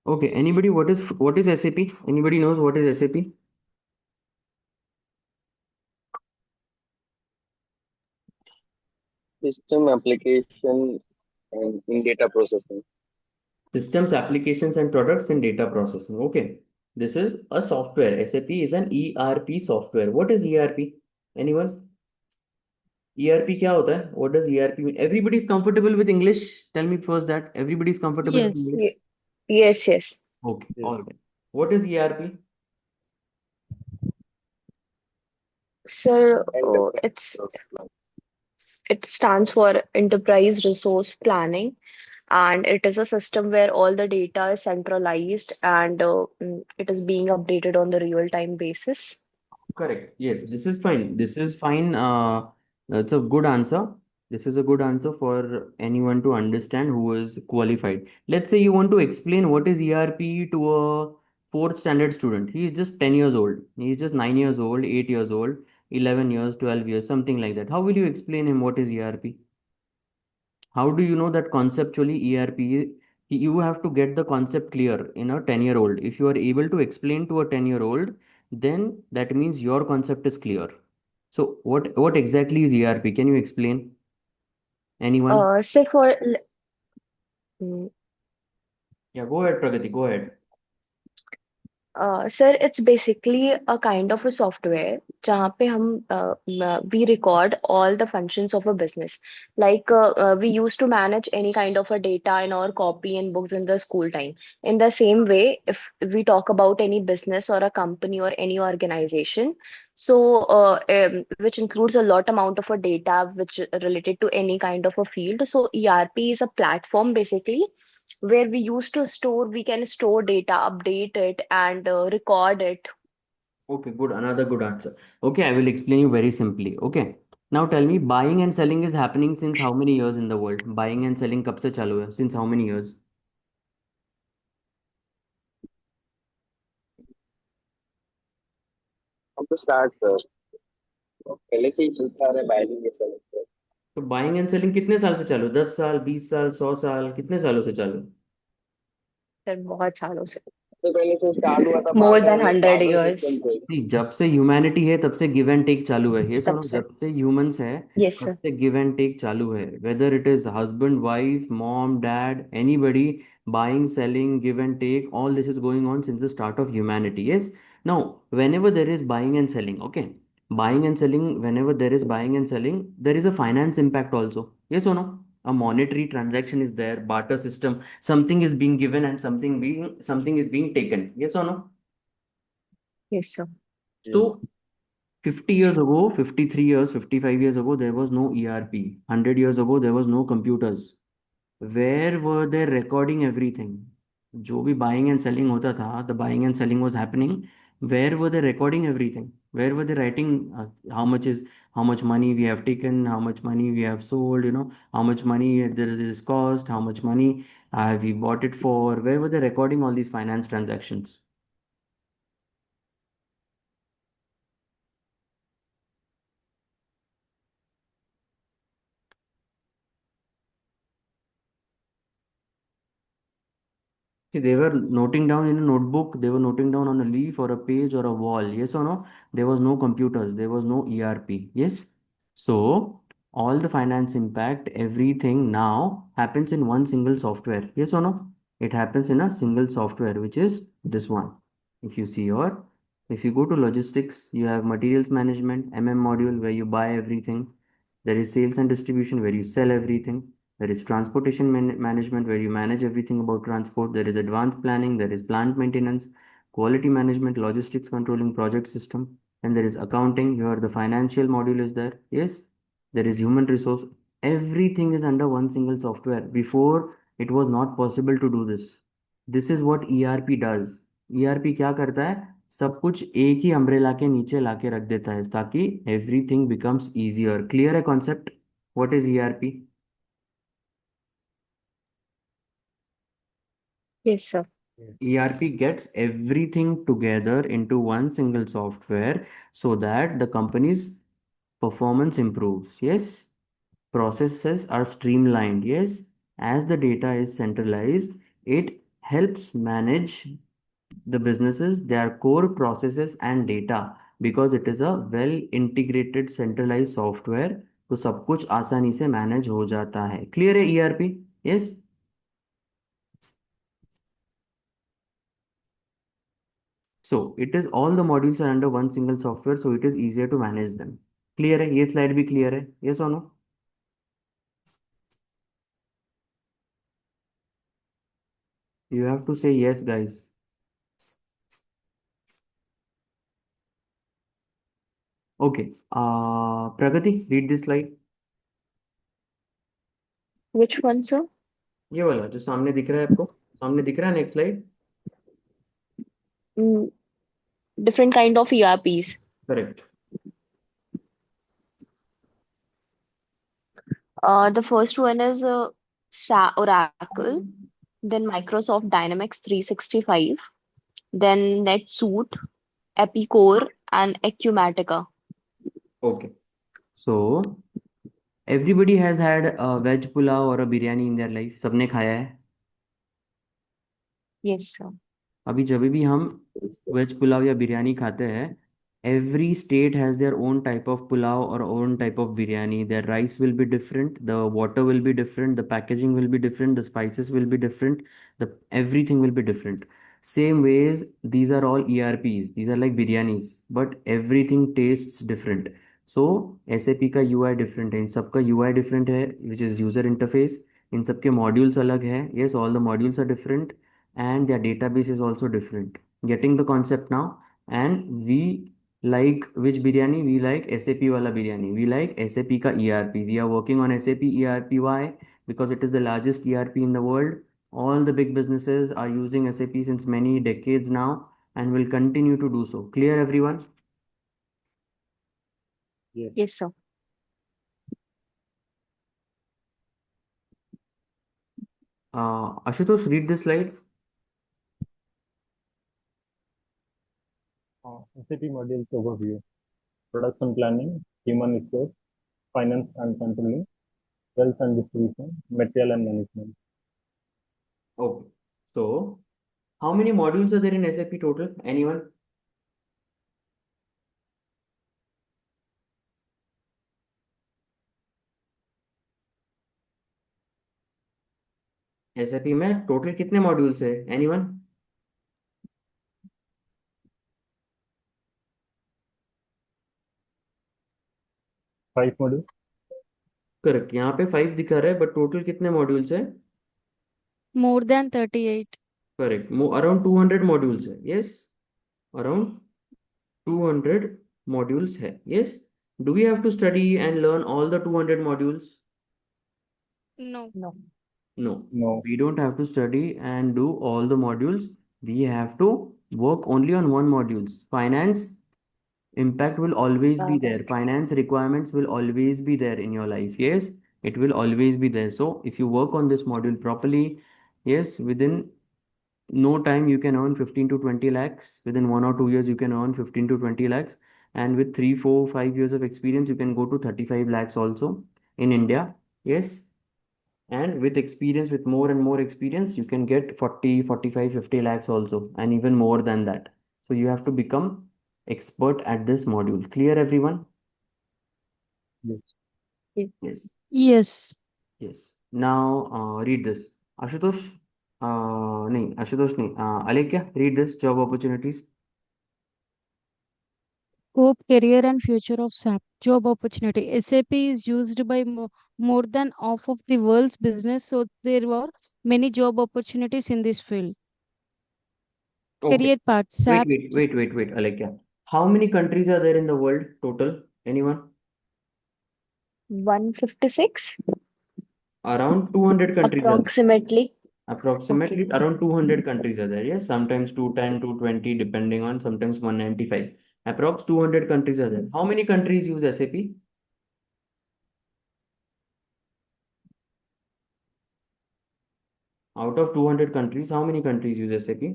Okay, anybody, what is SAP? Anybody knows what is SAP? System application and in data processing. Systems, applications, and products in data processing. Okay, this is a software. SAP is an ERP software. What is ERP? Anyone? ERP क्या होता है? What does ERP mean? Everybody is comfortable with English. Tell me first that everybody is comfortable with Yes. English. Yes, yes. Okay, Yes. all right. What is ERP? So Enterprise it's resource plan. it stands for Enterprise Resource Planning, and it is a system where all the data is centralized and it is being updated on the real-time basis. Correct. Yes, this is fine. This is fine. That's a good answer. This is a good answer for anyone to understand who is qualified. Let's say you want to explain what is ERP to a fourth standard student. He is just 10 years old. He is just 9 years old, 8 years old, 11 years, 12 years, something like that. How will you explain him what is ERP? How do you know that conceptually ERP, you have to get the concept clear in a 10-year-old. If you are able to explain to a 10-year-old, then that means your concept is clear. So what exactly is ERP? Can you explain? Anyone? Say for mm, Yeah, go ahead, Pragati, go ahead. Sir, it's basically a kind of a software जहाँ पे हम we record all the functions of a business. Like we used to manage any kind of a data in our copy and books in the school time. In the same way, if we talk about any business or a company or any organization, so which includes a lot amount of a data which related to any kind of a field. So ERP is a platform basically where we can store data, update it, and record it. Okay, good. Another good answer. Okay, I will explain you very simply. Okay. Now tell me, buying and selling is happening since how many years in the world? Buying and selling कब से चालू है? Since how many years? हम तो start पहले से ही चलता आ रहा है बाइलिंग ये सब तो बाइंग एंड सेलिंग कितने साल से चालू? 10 साल, 20 साल, 100 साल, कितने सालों से चालू? फिर बहुत सालों से, सबसे पहले से स्टार्ट हुआ था more than barter 100 years. System से नहीं, जब से ह्यूमैनिटी है तब से गिव एंड टेक चालू है, ये तब सुनो, से. जब से ह्यूमंस है Yes, तब sir. से गिव एंड टेक चालू है, whether it is husband wife mom dad anybody, buying selling give and take, all this is going on since the start of humanity. Yes. Now whenever there is buying and selling, okay, buying and selling, whenever there is buying and selling, there is a finance impact also. Yes or no? A monetary transaction is there, barter system, something is being given and something is being taken. Yes or no? Yes, sir. Yes. So 50 years ago, 53 years, 55 years ago, there was no ERP. 100 years ago, there was no computers. Where were they recording everything? जो भी buying and selling होता था, the buying and selling was happening. Where were they recording everything? Where were they writing how much money we have taken, how much money we have sold, how much money there is this cost, how much money have we bought it for? Where were they recording all these finance transactions? See, they were noting down in a notebook, they were noting down on a leaf or a page or a wall. Yes or no? There was no computers, there was no ERP. Yes. So, all the finance impact, everything now happens in one single software. Yes or no? It happens in a single software, which is this one. If you see your, if you go to logistics, you have materials management, module where you buy everything. There is sales and distribution where you sell everything. There is transportation management where you manage everything about transport. There is advanced planning. There is plant maintenance, quality management, logistics controlling, project system. And there is accounting. Here the financial module is there. Yes. There is human resource. Everything is under one single software. Before it was not possible to do this. This is what ERP does. ERP क्या करता है? सब कुछ एक ही umbrella के नीचे लाके रख देता है ताकि एवरीथिंग बिकम्स इजियर. क्लियर है concept? What is ERP? Yes, sir. ERP gets everything together into one single software so that the company's performance improves. Yes. Processes are streamlined. Yes. As the data is centralized, it helps manage the businesses, their core processes and data, because it is a well integrated centralized software. तो सब कुछ आसानी से manage हो जाता है. Clear है ERP? Yes. So it is all the modules are under one single software, so it is easier to manage them. Clear है? ये slide भी clear है? Yes or no? You have to say yes, guys. Okay. Pragati, read this slide. Which one, sir? ये वाला जो सामने दिख रहा है आपको, सामने दिख रहा है. Next slide. Mm, different kind of ERPs. Correct. The first one is Oracle, then Microsoft Dynamics 365, then NetSuite, Epicore, and Acumatica. Okay. So everybody has had a veg pulao or a biryani in their life. सबने खाया है. Yes, sir. अभी जब भी हम veg pulao या बिरयानी खाते हैं, every state has their own type of pulao or own type of biryani. Their rice will be different, the water will be different, the packaging will be different, the spices will be different, the everything will be different. Same ways, these are all ERPs. These are like biryanis, but everything tastes different. So SAP का UI different है, इन सबका UI different है, which is user interface. इन सबके modules अलग है. Yes, all the modules are different and their database is also different. Getting the concept now? And we like which biryani? We like SAP wala biryani. We like SAP ka ERP. We are working on SAP ERP. Why? Because it is the largest ERP in the world. All the big businesses are using SAP since many decades now and will continue to do so. Clear, everyone? Yes. Yes, sir. Ashutosh, read this slide. SAP modules overview: production planning, human resource, finance and controlling, sales and distribution, material and management. Okay. So, how many modules are there in SAP total? Anyone? SAP में total कितने modules है? Anyone? 5 modules. Correct. यहाँ पे 5 दिखा रहा है, but total कितने modules है? More than 38. Correct. Around 200 modules है. यस, अराउंड 200 मॉड्यूल्स है. Yes. Do we have to study and learn all the 200 modules? No. No. No, No. we don't have to study and do all the modules. We have to work only on one modules. Finance impact will always be there. Right. Finance requirements will always be there in your life. Yes, it will always be there. So if you work on this module properly, yes, within no time you can earn 15 to 20 lakhs. Within 1 or 2 years you can earn 15 to 20 lakhs, and with 3 4 5 years of experience you can go to 35 lakhs also in India. Yes, and with experience, with more and more experience, you can get 40 45 50 lakhs also, and even more than that. So you have to become expert at this module. Clear, everyone? Yes. Yes. Yes. Yes. Yes. Now read this. Ashutosh, nahi, Ashutosh nahi, Alekya, read this. Job opportunities. Scope, career, and future of SAP. Job opportunity. SAP is used by more than half of the world's business, so there are many job opportunities in this field. Okay. Career part. SAP. Wait, Alekya. How many countries are there in the world total? Anyone? 156 Around 200 countries are there. approximately. Approximately Okay. around 200 countries are there. Yes, sometimes 210, 220, depending on, sometimes 195. Approx 200 countries are there. How many countries use SAP? Out of 200 countries, how many countries use SAP?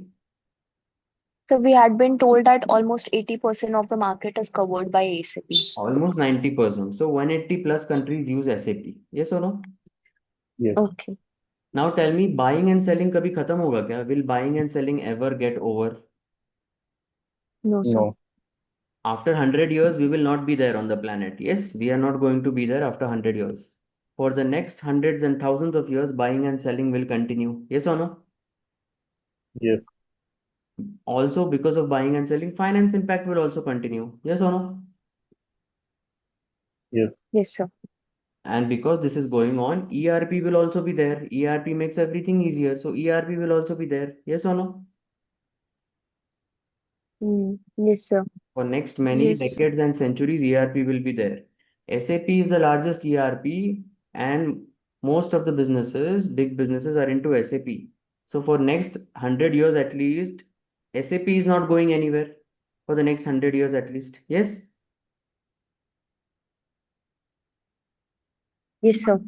So we had been told that almost 80% of the market is covered by SAP. Almost 90%. So 180 plus countries use SAP. Yes or no? Yes. Okay. Now tell me, buying and selling कभी खत्म होगा क्या? Will buying and selling ever get over? No, sir. No. After 100 years, we will not be there on the planet. Yes, we are not going to be there after 100 years. For the next hundreds and thousands of years, buying and selling will continue. Yes or no? Yes. Also, because of buying and selling, finance impact will also continue. Yes or no? Yes. Yes, sir. And because this is going on, ERP will also be there. ERP makes everything easier. So ERP will also be there. Yes or no? Yes, sir. For next many Yes. decades and centuries, ERP will be there. SAP is the largest ERP, and most of the businesses, big businesses, are into SAP. So for next 100 years at least, SAP is not going anywhere. For the next 100 years at least. Yes. Yes, sir.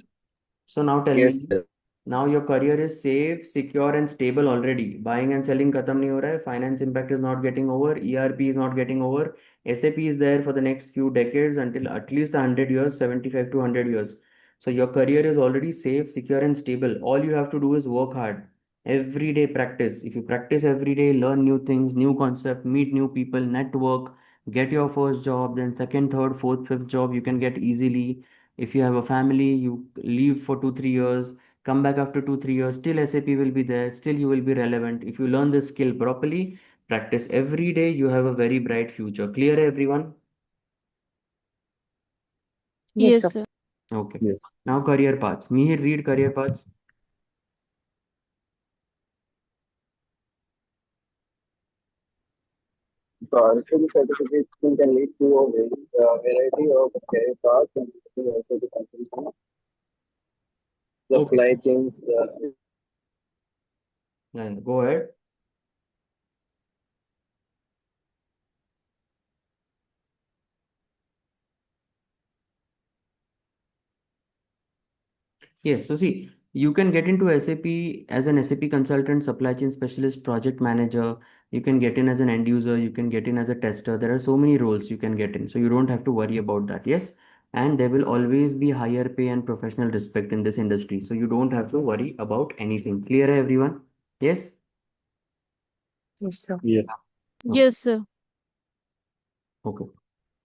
So now tell Yes, me, sir. now your career is safe, secure, and stable already. Buying and selling khatam nahi ho raha hai. Finance impact is not getting over. ERP is not getting over. SAP is there for the next few decades until at least 100 years, 75 to 100 years. So your career is already safe, secure, and stable. All you have to do is work hard. Everyday practice. If you practice every day, learn new things, new concept, meet new people, network, get your first job, then second, third, fourth, fifth job you can get easily. If you have a family, you leave for 2 3 years, come back after 2 3 years, still SAP will be there, still you will be relevant. If you learn this skill properly, practice every day, you have a very bright future. Clear, everyone? Yes, Yes, sir. sir. Okay. Yes. Now career paths. Mihir, read career paths. So the certification can lead to a variety of career paths, including also the consulting, Okay. supply chains. Yeah, go ahead. Yes, so see, you can get into SAP as an SAP consultant, supply chain specialist, project manager. You can get in as an end user, you can get in as a tester. There are so many roles you can get in, so you don't have to worry about that. Yes, and there will always be higher pay and professional respect in this industry, so you don't have to worry about anything. Clear, everyone? Yes? Yes, sir. Yes. Okay. Yes, sir. Okay.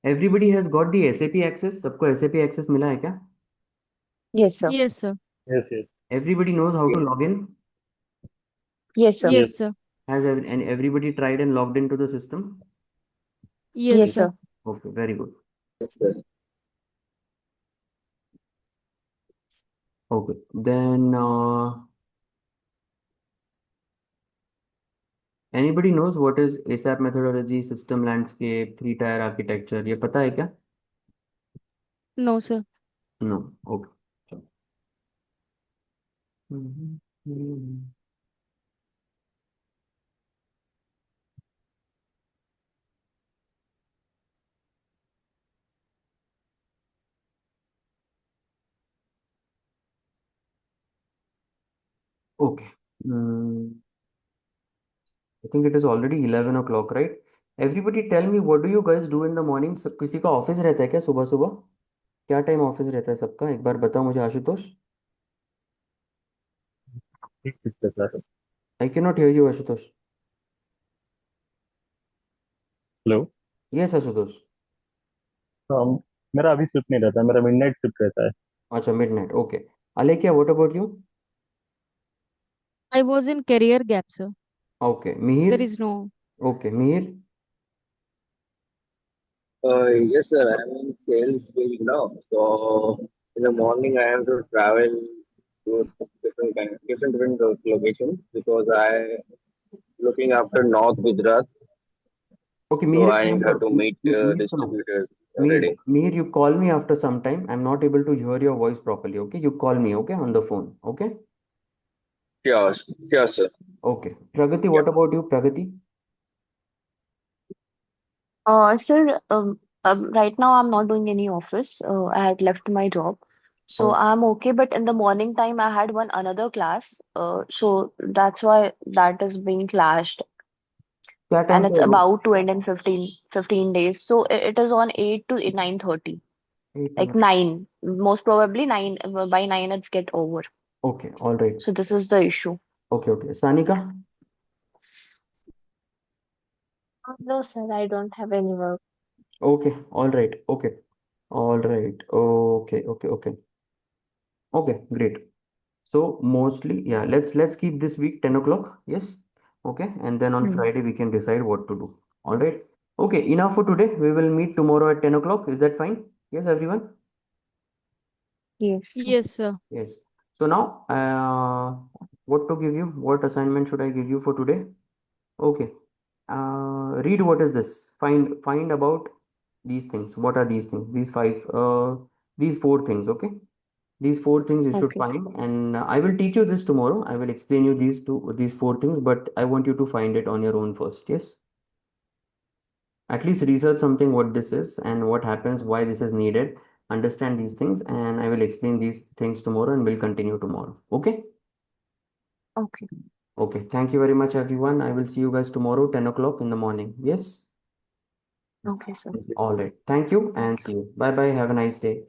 Everybody has got the SAP access? सबको SAP access मिला है क्या? Yes, sir. Yes, sir. Yes. Yes. Everybody knows how to log in? Yes, sir. Yes, Yes. sir. And everybody tried and logged into the system? Yes, Yes, Yes. sir. sir. Okay, very good. Yes, sir. Okay, then anybody knows what is ASAP methodology, system landscape, three-tier architecture? ये पता है क्या? No, sir. No. Okay. Mhm. Mhm. Okay. Mm, I think it is already 11 o'clock, right? Everybody tell me, what do you guys do in the morning? सब किसी का office रहता है क्या सुबह सुबह? क्या टाइम ऑफिस रहता है सबका? एक बार बताओ मुझे, आशुतोष. ठीक ठीक sir. I cannot hear you, Ashutosh. Hello. Yes, Ashutosh. मेरा अभी शिफ्ट नहीं रहता, मेरा मिडनाइट शिफ्ट रहता है. अच्छा, midnight. Okay. Alekia, what about you? I was in career gap, sir. Okay. There Mihir? is no. Okay. Mihir? Yes, sir. I'm in sales field now. So in the morning, I have to travel to different locations because I looking after North Gujarat. Okay, So Mihir, I have to meet Mihir, सुनो. distributors every Mihir, day. Mihir, you call me after some time. I'm not able to hear your voice properly. Okay, you call me. Okay, on the phone. Okay. Sure, sure, sir. Okay. Pragati, Yeah. what about you, Pragati? Sir, right now I'm not doing any office. I had left my job. So Oh, I'm okay, but in the morning time I had one another class. So that's why that is being clashed. क्या And time it's पे हो? about to end in 15 days. So it is on 8 to 9:30. 8 to Like 9. 9. Most probably 9, by 9 it's get over. Okay, all right. So this is the issue. Okay, okay. Sanika? No, sir, I don't have any work. Okay, all right. Okay, all right. Okay, okay, okay. Okay, great. So mostly, yeah, let's keep this week 10 o'clock. Yes. Okay, and then on Hmm. Friday we can decide what to do. All right. Okay, enough for today. We will meet tomorrow at 10 o'clock. Is that fine? Yes, everyone? Yes. Yes, sir. Yes. So now, what to give you? What assignment should I give you for today? Okay. Read what is this. Find about these things. What are these things? These four things. Okay. These four things you should Okay. find, and I will teach you this tomorrow. I will explain you these four things, but I want you to find it on your own first. Yes. At least research something what this is and what happens, why this is needed. Understand these things, and I will explain these things tomorrow, and we'll continue tomorrow. Okay. Okay. Okay. Thank you very much, everyone. I will see you guys tomorrow, 10 o'clock in the morning. Yes. Okay, sir. All right. Thank you and see you. Bye bye. Have a nice day.